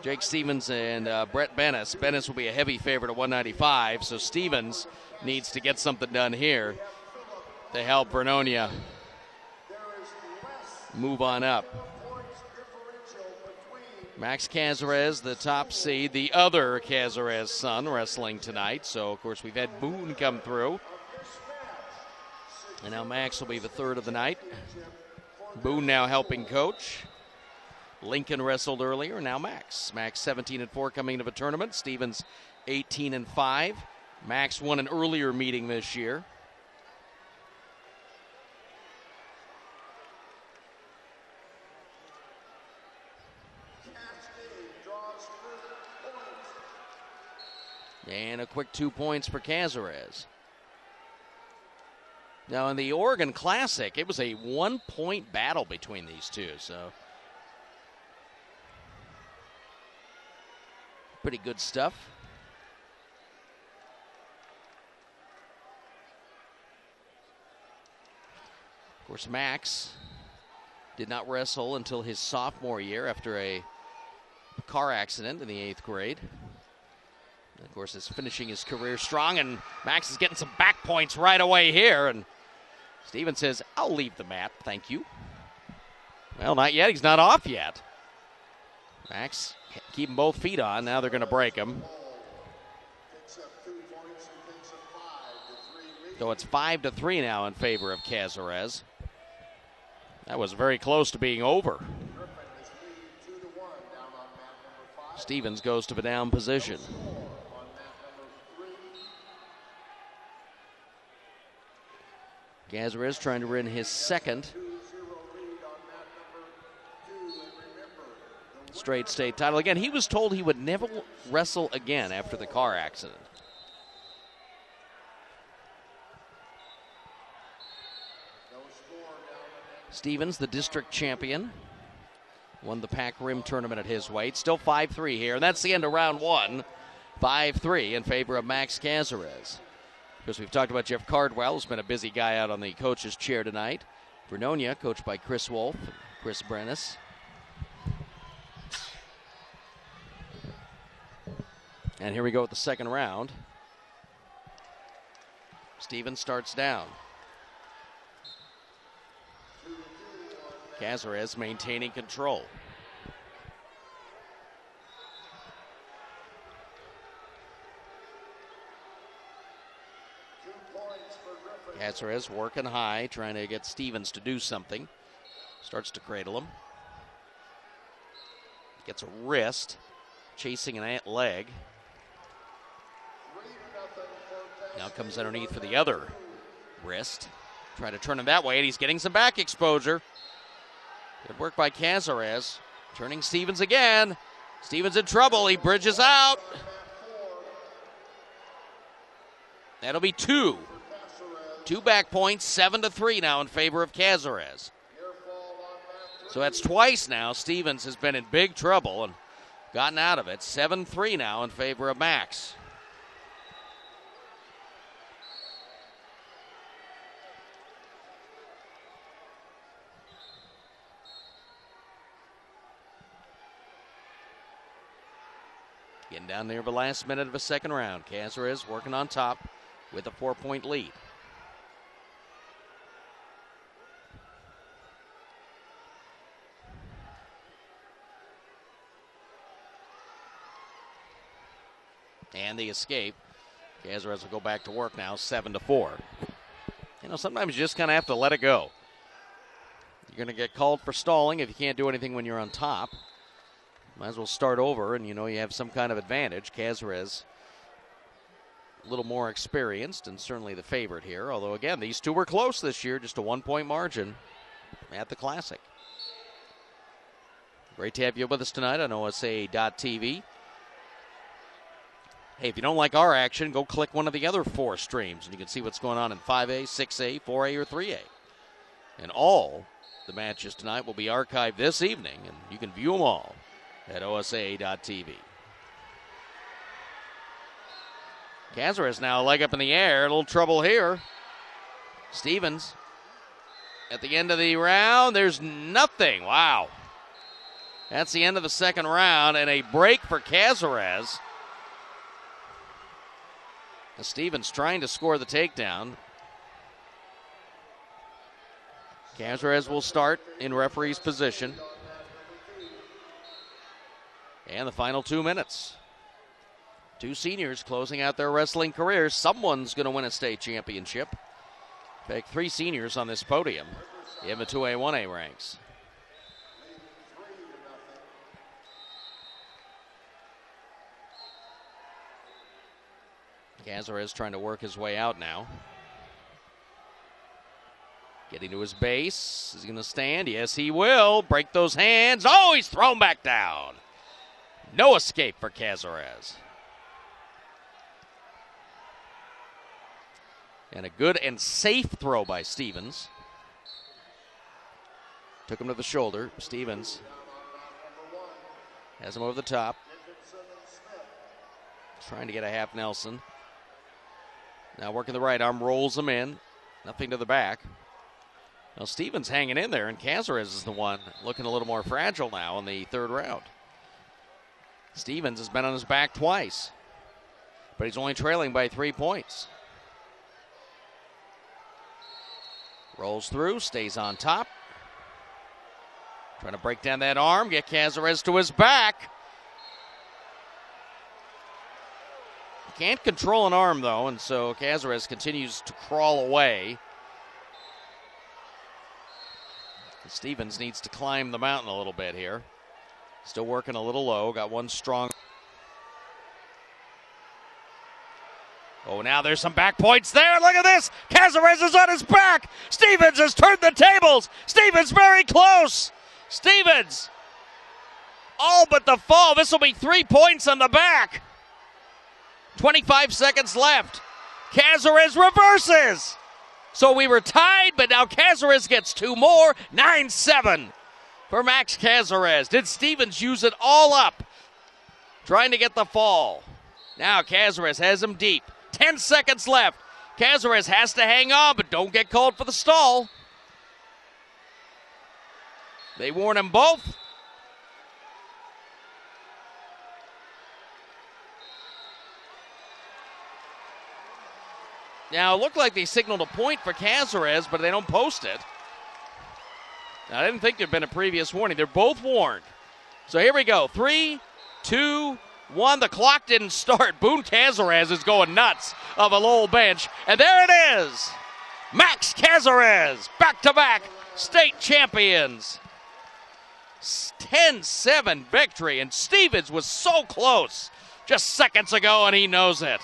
Jake Stevens and Brett Bennis. Bennis will be a heavy favorite at 195, so Stevens needs to get something done here to help Vernonia move on up. Max Casarez, the top seed, the other Casarez son, wrestling tonight. So, of course, we've had Boone come through. And now Max will be the third of the night. Boone now helping coach. Lincoln wrestled earlier, now Max. Max 17-4 coming into the tournament. Stevens 18-5. Max won an earlier meeting this year. And a quick 2 points for Casarez. Now in the Oregon Classic, it was a 1-point battle between these two, so pretty good stuff. Of course, Max did not wrestle until his sophomore year after a car accident in the 8th grade. And of course, is finishing his career strong, and Max is getting some back points right away here. And Steven says, I'll leave the mat, thank you. Well, not yet. He's not off yet. Max keeping both feet on. Now they're going to break him. So it's 5-3 now in favor of Casarez. That was very close to being over. Stevens goes to the down position. Casarez trying to win his second straight state title. Again, he was told he would never wrestle again after the car accident. Stevens, the district champion, won the Pac Rim tournament at his weight. Still 5-3 here, and that's the end of round one. 5-3 in favor of Max Casarez. Because we've talked about Jeff Cardwell, who's been a busy guy out on the coach's chair tonight. Vernonia, coached by Chris Wolf and Chris Brennis. And here we go with the second round. Stevens starts down. Casarez maintaining control. Casarez working high, trying to get Stevens to do something. Starts to cradle him. Gets a wrist, chasing an leg. Now comes underneath for the other wrist. Trying to turn him that way, and he's getting some back exposure. Good work by Casarez. Turning Stevens again. Stevens in trouble. He bridges out. That'll be two. 2 back points, 7-3 now in favor of Casarez. So that's twice now. Stevens has been in big trouble and gotten out of it. 7-3 now in favor of Max. Getting down there the last minute of the second round. Casarez working on top with a 4-point lead. And the escape. Casarez will go back to work now, 7-4. You know, sometimes you just kind of have to let it go. You're going to get called for stalling if you can't do anything when you're on top. Might as well start over, and you know you have some kind of advantage. Casarez a little more experienced and certainly the favorite here. Although, again, these two were close this year, just a 1-point margin at the Classic. Great to have you with us tonight on OSAA.tv. Hey, if you don't like our action, go click one of the other 4 streams, and you can see what's going on in 5A, 6A, 4A, or 3A. And all the matches tonight will be archived this evening, and you can view them all at OSAA.tv. Casarez now a leg up in the air. A little trouble here. Stevens at the end of the round. There's nothing. Wow. That's the end of the second round, and a break for Casarez. Stevens trying to score the takedown. Casarez will start in referee's position. And the final 2 minutes. Two seniors closing out their wrestling careers. Someone's going to win a state championship. In fact, 3 seniors on this podium in the 2A, 1A ranks. Casarez trying to work his way out now. Getting to his base. Is he going to stand? Yes, he will. Break those hands. Oh, he's thrown back down. No escape for Casarez. And a good and safe throw by Stevens. Took him to the shoulder. Stevens has him over the top. Trying to get a half Nelson. Now working the right arm, rolls him in. Nothing to the back. Now Stevens hanging in there, and Casarez is the one looking a little more fragile now in the third round. Stevens has been on his back twice, but he's only trailing by 3 points. Rolls through, stays on top. Trying to break down that arm, get Casarez to his back. Can't control an arm, though, and so Casarez continues to crawl away. Stevens needs to climb the mountain a little bit here. Still working a little low, got one strong. Oh, now there's some back points there. Look at this. Casarez is on his back. Stevens has turned the tables. Stevens very close. Stevens all but the fall. This will be 3 points on the back. 25 seconds left. Casarez reverses. So we were tied, but now Casarez gets 2 more. 9-7 for Max Casarez. Did Stevens use it all up? Trying to get the fall. Now Casarez has him deep. 10 seconds left. Casarez has to hang on, but don't get called for the stall. They warn him both. Now, it looked like they signaled a point for Casarez, but they don't post it. Now, I didn't think there'd been a previous warning. They're both warned. So here we go. 3, 2, 1. The clock didn't start. Boone Casarez is going nuts of a Lowell bench. And there it is. Max Casarez, back-to-back state champions. 10-7 victory, and Stevens was so close just seconds ago, and he knows it.